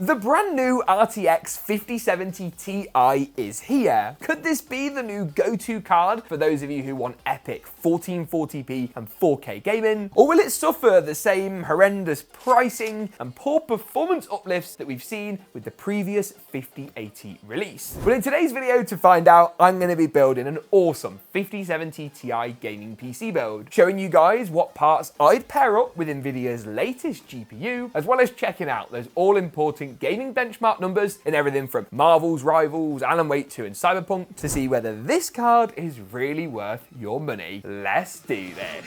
The brand new RTX 5070 Ti is here. Could this be the new go-to card for those of you who want epic 1440p and 4K gaming? Or will it suffer the same horrendous pricing and poor performance uplifts that we've seen with the previous 5080 release? Well, in today's video, to find out, I'm going to be building an awesome 5070 Ti gaming PC build, showing you guys what parts I'd pair up with NVIDIA's latest GPU, as well as checking out those all-important gaming benchmark numbers in everything from Marvel's Rivals, Alan Wake 2 and Cyberpunk to see whether this card is really worth your money. Let's do this.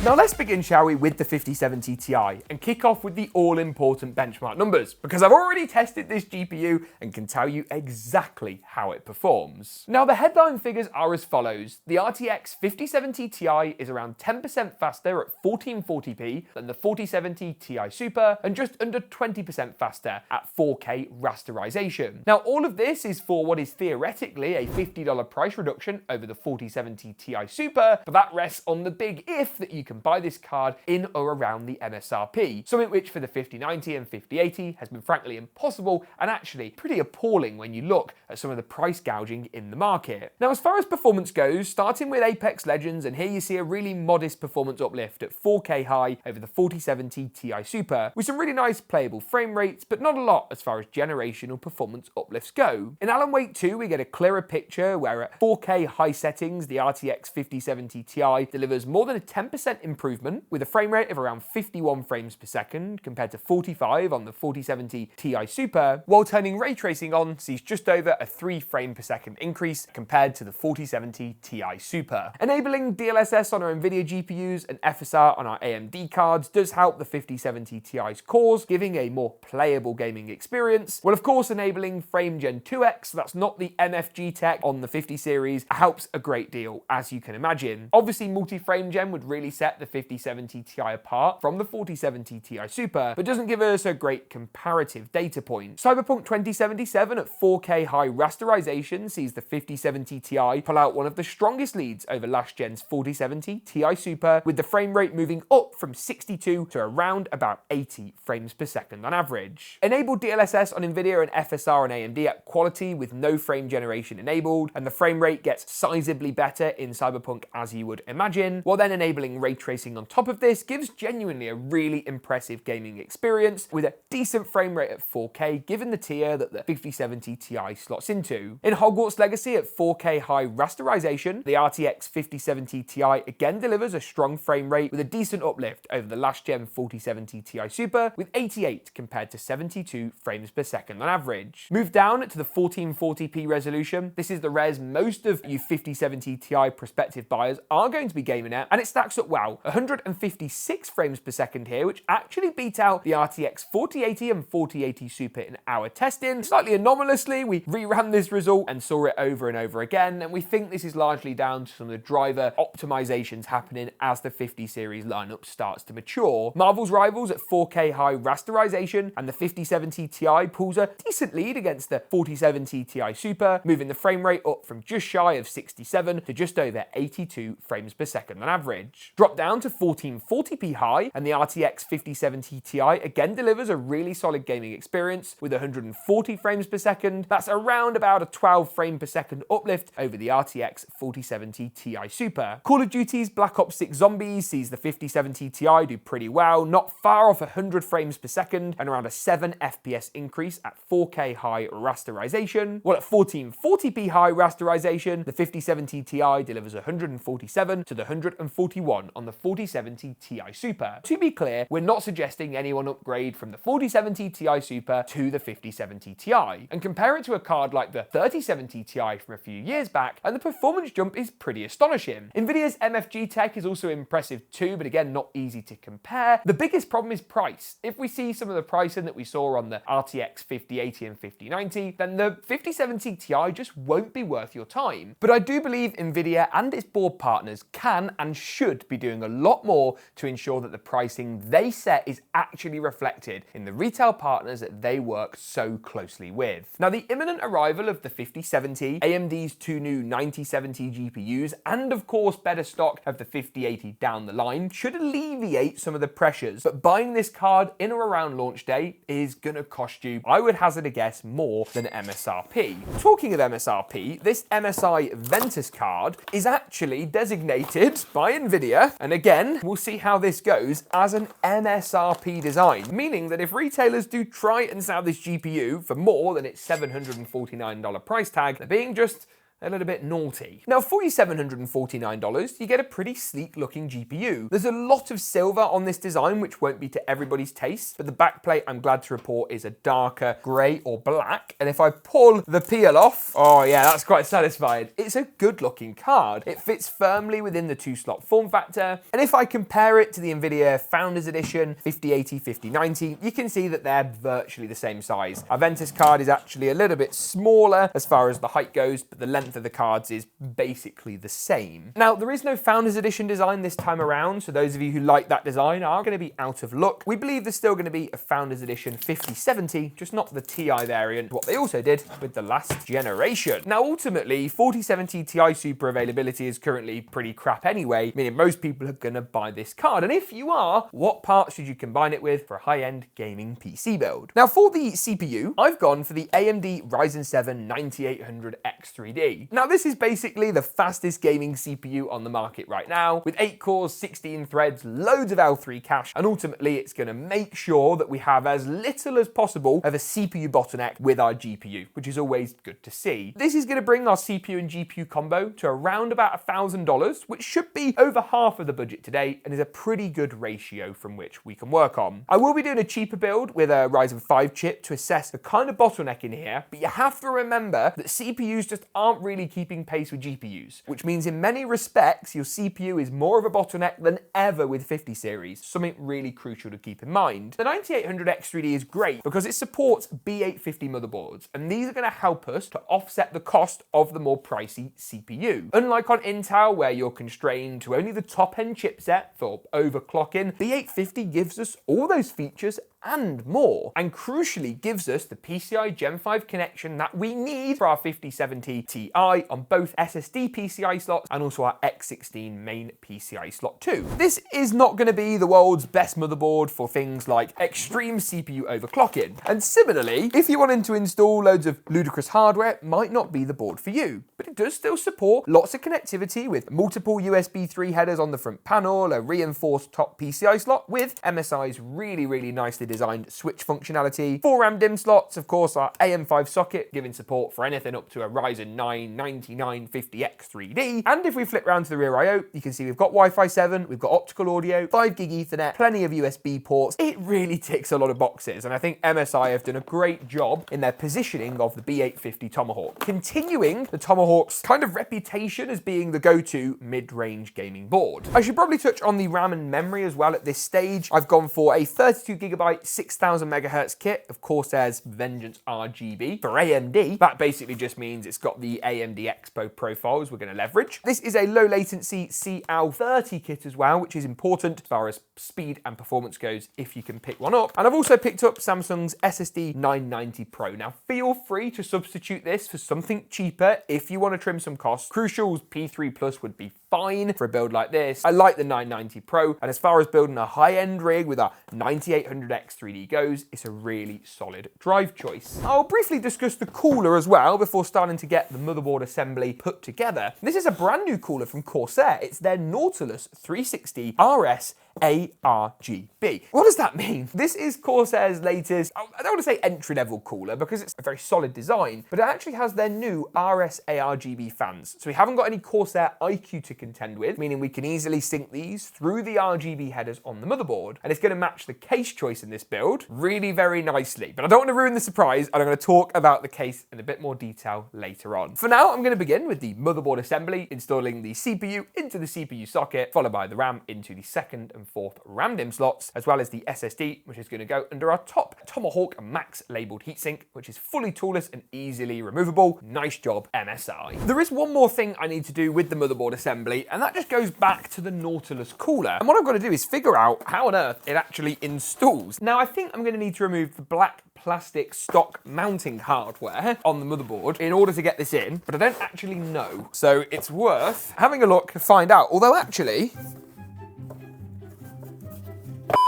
Now let's begin, shall we, with the 5070 Ti and kick off with the all-important benchmark numbers, because I've already tested this GPU and can tell you exactly how it performs. Now the headline figures are as follows. The RTX 5070 Ti is around 10% faster at 1440p than the 4070 Ti Super and just under 20% faster at 4K rasterization. Now all of this is for what is theoretically a $50 price reduction over the 4070 Ti Super, but that rests on the big if that you can buy this card in or around the MSRP, something which for the 5090 and 5080 has been frankly impossible and actually pretty appalling when you look at some of the price gouging in the market. Now as far as performance goes, starting with Apex Legends, and here you see a really modest performance uplift at 4K high over the 4070 Ti Super, with some really nice playable frame rates, but not a lot as far as generational performance uplifts go. In Alan Wake 2 we get a clearer picture where at 4K high settings the RTX 5070 Ti delivers more than a 10% improvement with a frame rate of around 51 frames per second compared to 45 on the 4070 Ti Super, while turning ray tracing on sees just over a 3 frame per second increase compared to the 4070 Ti Super. Enabling DLSS on our NVIDIA GPUs and FSR on our AMD cards does help the 5070 Ti's cores, giving a more playable gaming experience, while of course enabling Frame Gen 2X, that's not the MFG tech on the 50 series, helps a great deal, as you can imagine. Obviously multi-frame gen would really set the 5070 Ti apart from the 4070 Ti Super, but doesn't give us a great comparative data point. Cyberpunk 2077 at 4K high rasterization sees the 5070 Ti pull out one of the strongest leads over last gen's 4070 Ti Super, with the frame rate moving up from 62 to around about 80 frames per second on average. Enable DLSS on NVIDIA and FSR on AMD at quality with no frame generation enabled, and the frame rate gets sizably better in Cyberpunk as you would imagine, while then enabling ray tracing on top of this gives genuinely a really impressive gaming experience with a decent frame rate at 4K given the tier that the 5070 Ti slots into. In Hogwarts Legacy at 4K high rasterization, the RTX 5070 Ti again delivers a strong frame rate with a decent uplift over the last gen 4070 Ti Super with 88 compared to 72 frames per second on average. Move down to the 1440p resolution. This is the res most of you 5070 Ti prospective buyers are going to be gaming at, and it stacks up well. 156 frames per second here, which actually beat out the RTX 4080 and 4080 Super in our testing. Slightly anomalously, we reran this result and saw it over and over again, and we think this is largely down to some of the driver optimizations happening as the 50 series lineup starts to mature. Marvel's Rivals at 4K high rasterization, and the 5070 Ti pulls a decent lead against the 4070 Ti Super, moving the frame rate up from just shy of 67 to just over 82 frames per second on average. Drop down to 1440p high, and the RTX 5070 Ti again delivers a really solid gaming experience with 140 frames per second. That's around about a 12 frame per second uplift over the RTX 4070 Ti Super. Call of Duty's Black Ops 6 Zombies sees the 5070 Ti do pretty well, not far off 100 frames per second and around a 7 FPS increase at 4K high rasterization, while at 1440p high rasterization, the 5070 Ti delivers 147 to the 141 on the 4070 Ti Super. To be clear, we're not suggesting anyone upgrade from the 4070 Ti Super to the 5070 Ti, and compare it to a card like the 3070 Ti from a few years back, and the performance jump is pretty astonishing. NVIDIA's MFG tech is also impressive too, but again, not easy to compare. The biggest problem is price. If we see some of the pricing that we saw on the RTX 5080 and 5090, then the 5070 Ti just won't be worth your time. But I do believe NVIDIA and its board partners can and should be doing doing a lot more to ensure that the pricing they set is actually reflected in the retail partners that they work so closely with. Now, the imminent arrival of the 5070, AMD's two new 9070 GPUs, and of course better stock of the 5080 down the line should alleviate some of the pressures, but buying this card in or around launch day is gonna cost you, I would hazard a guess, more than MSRP. Talking of MSRP, this MSI Ventus card is actually designated by NVIDIA, and again, we'll see how this goes, as an MSRP design, meaning that if retailers do try and sell this GPU for more than its $749 price tag, they're being just a little bit naughty. Now, for your $749, you get a pretty sleek looking GPU. There's a lot of silver on this design, which won't be to everybody's taste, but the backplate, I'm glad to report, is a darker grey or black. And if I pull the peel off, oh yeah, that's quite satisfying. It's a good looking card. It fits firmly within the 2-slot form factor. And if I compare it to the NVIDIA Founders Edition 5080, 5090, you can see that they're virtually the same size. Our Ventus card is actually a little bit smaller as far as the height goes, but the length of the cards is basically the same. Now, there is no Founders Edition design this time around, so those of you who like that design are going to be out of luck. We believe there's still going to be a Founders Edition 5070, just not the Ti variant, what they also did with the last generation. Now, ultimately, 4070 Ti Super availability is currently pretty crap anyway, meaning most people are going to buy this card. And if you are, what parts should you combine it with for a high-end gaming PC build? Now, for the CPU, I've gone for the AMD Ryzen 7 9800X 3D. Now, this is basically the fastest gaming CPU on the market right now, with 8 cores, 16 threads, loads of L3 cache, and ultimately it's going to make sure that we have as little as possible of a CPU bottleneck with our GPU, which is always good to see. This is going to bring our CPU and GPU combo to around about $1,000, which should be over half of the budget today, and is a pretty good ratio from which we can work on. I will be doing a cheaper build with a Ryzen 5 chip to assess the kind of bottleneck in here, but you have to remember that CPUs just aren't really keeping pace with GPUs, which means in many respects your CPU is more of a bottleneck than ever with 50 series, something really crucial to keep in mind. The 9800X3D is great because it supports B850 motherboards, and these are going to help us to offset the cost of the more pricey CPU. Unlike on Intel, where you're constrained to only the top-end chipset for overclocking, B850 gives us all those features and more, and crucially gives us the PCI Gen 5 connection that we need for our 5070 Ti on both SSD PCI slots and also our X16 main PCI slot too. This is not going to be the world's best motherboard for things like extreme CPU overclocking, and similarly, if you wanted to install loads of ludicrous hardware, it might not be the board for you, but it does still support lots of connectivity with multiple USB 3 headers on the front panel, a reinforced top PCI slot with MSI's really nicely designed switch functionality, 4 RAM DIMM slots, of course our AM5 socket giving support for anything up to a Ryzen 9 9950X 3D, and if we flip around to the rear I/O, you can see we've got Wi-Fi 7, we've got optical audio, 5 gig Ethernet, plenty of USB ports. It really ticks a lot of boxes, and I think MSI have done a great job in their positioning of the B850 Tomahawk, continuing the Tomahawk's kind of reputation as being the go-to mid-range gaming board. I should probably touch on the RAM and memory as well at this stage. I've gone for a 32GB 6000 MHz kit of Corsair's Vengeance RGB. For AMD, that basically just means it's got the AMD Expo profiles we're going to leverage. This is a low latency CL30 kit as well, which is important as far as speed and performance goes if you can pick one up. And I've also picked up Samsung's SSD 990 Pro. Now, feel free to substitute this for something cheaper if you want to trim some costs. Crucial's P3 Plus would be fine for a build like this. I like the 990 Pro, and as far as building a high-end rig with our 9800X 3D goes, it's a really solid drive choice. I'll briefly discuss the cooler as well before starting to get the motherboard assembly put together. This is a brand new cooler from Corsair. It's their Nautilus 360 RS ARGB. What does that mean? This is Corsair's latest, I don't want to say entry-level cooler because it's a very solid design, but it actually has their new RS ARGB fans. So we haven't got any Corsair iCUE to contend with, meaning we can easily sync these through the RGB headers on the motherboard, and it's going to match the case choice in this build really very nicely. But I don't want to ruin the surprise, and I'm going to talk about the case in a bit more detail later on. For now, I'm going to begin with the motherboard assembly, installing the CPU into the CPU socket, followed by the RAM into the second and 4th RAM DIMM slots, as well as the SSD, which is going to go under our top Tomahawk Max labeled heatsink, which is fully toolless and easily removable. Nice job, MSI. There is one more thing I need to do with the motherboard assembly, and that just goes back to the Nautilus cooler. And what I've got to do is figure out how on earth it actually installs. Now, I think I'm going to need to remove the black plastic stock mounting hardware on the motherboard in order to get this in, but I don't actually know. So it's worth having a look to find out. Although actually,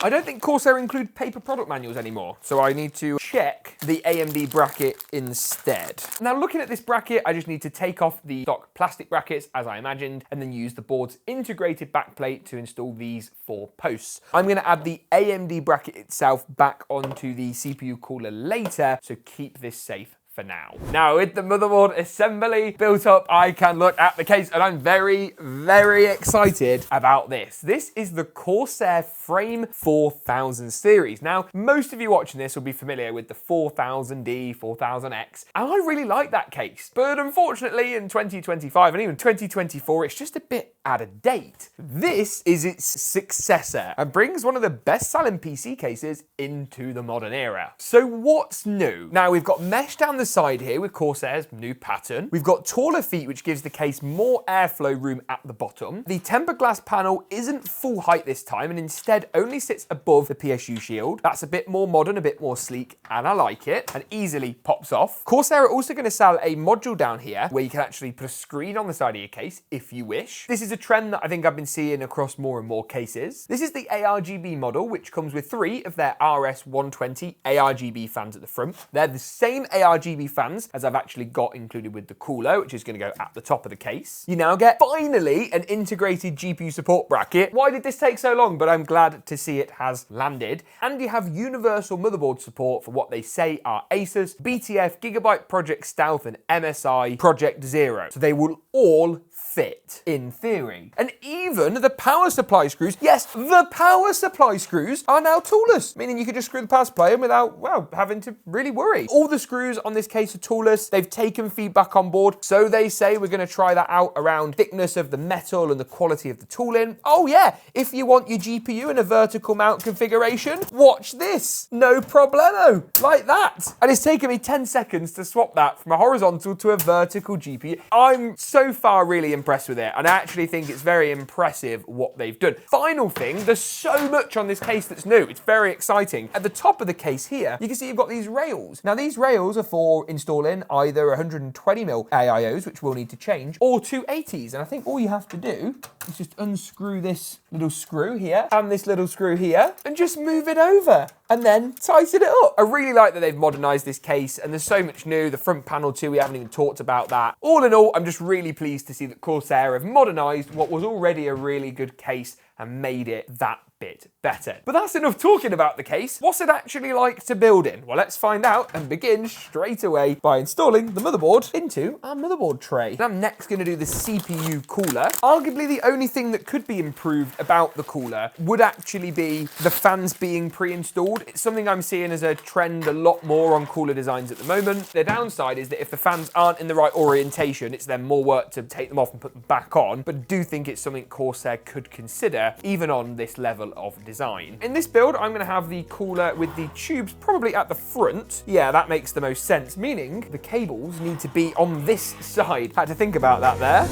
I don't think Corsair include paper product manuals anymore, so I need to check the AMD bracket instead. Now, looking at this bracket, I just need to take off the stock plastic brackets, as I imagined, and then use the board's integrated backplate to install these 4 posts. I'm going to add the AMD bracket itself back onto the CPU cooler later, so keep this safe for now. Now, with the motherboard assembly built up, I can look at the case, and I'm very, very excited about this. This is the Corsair Frame 4000 series. Now, most of you watching this will be familiar with the 4000D, 4000X, and I really like that case. But unfortunately, in 2025 and even 2024, it's just a bit out of date. This is its successor and brings one of the best-selling PC cases into the modern era. So what's new? Now, we've got mesh down the side here with Corsair's new pattern. We've got taller feet, which gives the case more airflow room at the bottom. The tempered glass panel isn't full height this time and instead only sits above the PSU shield. That's a bit more modern, a bit more sleek, and I like it, and easily pops off. Corsair are also going to sell a module down here where you can actually put a screen on the side of your case if you wish. This is a trend that I think I've been seeing across more and more cases. This is the ARGB model, which comes with 3 of their RS120 ARGB fans at the front. They're the same ARGB fans as I've actually got included with the cooler, which is going to go at the top of the case. You now get, finally, an integrated GPU support bracket. Why did this take so long? But I'm glad to see it has landed. And you have universal motherboard support for what they say are Asus, BTF, GeekaWhat Project Stealth, and MSI Project Zero. So they will all fit, in theory. And even the power supply screws, yes, the power supply screws are now toolless, meaning you could just screw the power supply in without, well, having to really worry. All the screws on this case are toolless. They've taken feedback on board, so they say we're going to try that out around thickness of the metal and the quality of the tooling. Oh yeah, if you want your GPU in a vertical mount configuration, watch this. No problemo, like that. And it's taken me 10 seconds to swap that from a horizontal to a vertical GPU. I'm so far really impressed with it, and I actually think it's very impressive what they've done. Final thing, there's so much on this case that's new. It's very exciting. At the top of the case here, you can see you've got these rails. Now, these rails are for installing either 120mm AIOs, which we'll need to change, or 280s. And I think all you have to do is just unscrew this little screw here and this little screw here and just move it over and then tighten it up. I really like that they've modernized this case, and there's so much new. The front panel too, we haven't even talked about that. All in all, I'm just really pleased to see that Corsair have modernized what was already a really good case and made it that bit better. But that's enough talking about the case. What's it actually like to build in? Well, let's find out and begin straight away by installing the motherboard into our motherboard tray. I'm next going to do the CPU cooler. Arguably the only thing that could be improved about the cooler would actually be the fans being pre-installed. It's something I'm seeing as a trend a lot more on cooler designs at the moment. The downside is that if the fans aren't in the right orientation, it's then more work to take them off and put them back on. But I do think it's something Corsair could consider even on this level of design. In this build, I'm going to have the cooler with the tubes probably at the front. Yeah, that makes the most sense, meaning the cables need to be on this side. Had to think about that there.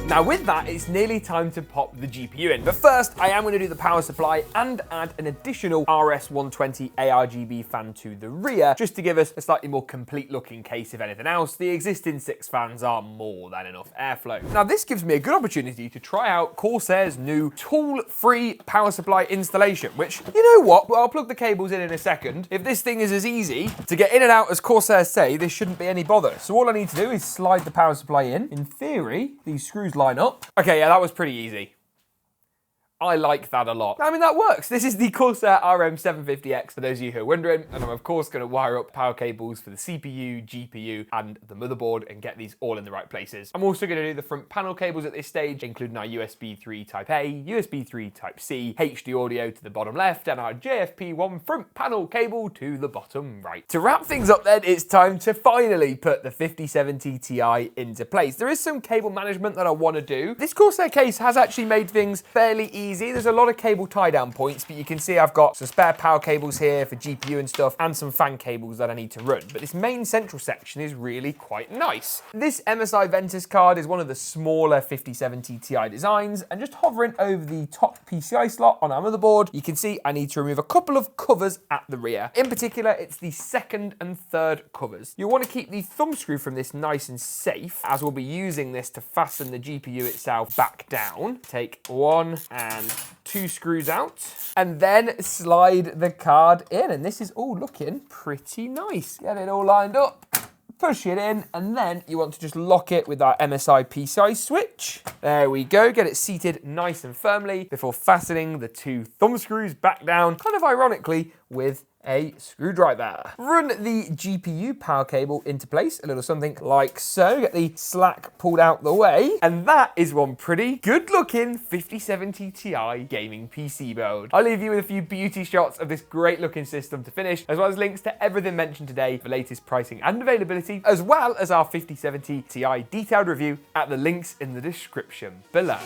Now with that, it's nearly time to pop the GPU in. But first, I am going to do the power supply and add an additional RS120 ARGB fan to the rear, just to give us a slightly more complete looking case. If anything else, the existing 6 fans are more than enough airflow. Now this gives me a good opportunity to try out Corsair's new tool-free power supply installation, which, you know what, well, I'll plug the cables in a second. If this thing is as easy to get in and out as Corsair say, this shouldn't be any bother. So all I need to do is slide the power supply in. In theory, these screws line up. Okay, yeah, that was pretty easy. I like that a lot. I mean, that works. This is the Corsair RM750X, for those of you who are wondering, and I'm of course going to wire up power cables for the CPU, GPU, and the motherboard and get these all in the right places. I'm also going to do the front panel cables at this stage, including our USB 3 Type A, USB 3 Type C, HD audio to the bottom left, and our JFP1 front panel cable to the bottom right. To wrap things up then, it's time to finally put the 5070 Ti into place. There is some cable management that I want to do. This Corsair case has actually made things fairly easy. There's a lot of cable tie down points, but you can see I've got some spare power cables here for GPU and stuff, and some fan cables that I need to run. But this main central section is really quite nice. This MSI Ventus card is one of the smaller 5070 Ti designs, and just hovering over the top PCI slot on our motherboard, you can see I need to remove a couple of covers at the rear. In particular, it's the second and third covers. You'll want to keep the thumb screw from this nice and safe, as we'll be using this to fasten the GPU itself back down. Take one and two screws out, and then slide the card in, and this is all looking pretty nice. Get it all lined up, push it in, and then you want to just lock it with our MSI PCI switch. There we go, get it seated nice and firmly before fastening the two thumb screws back down, kind of ironically, with a screwdriver. Run the GPU power cable into place, a little something like so. Get the slack pulled out the way, and that is one pretty good looking 5070 Ti gaming PC build. I'll leave you with a few beauty shots of this great looking system to finish, as well as links to everything mentioned today for latest pricing and availability, as well as our 5070 Ti detailed review at the links in the description below.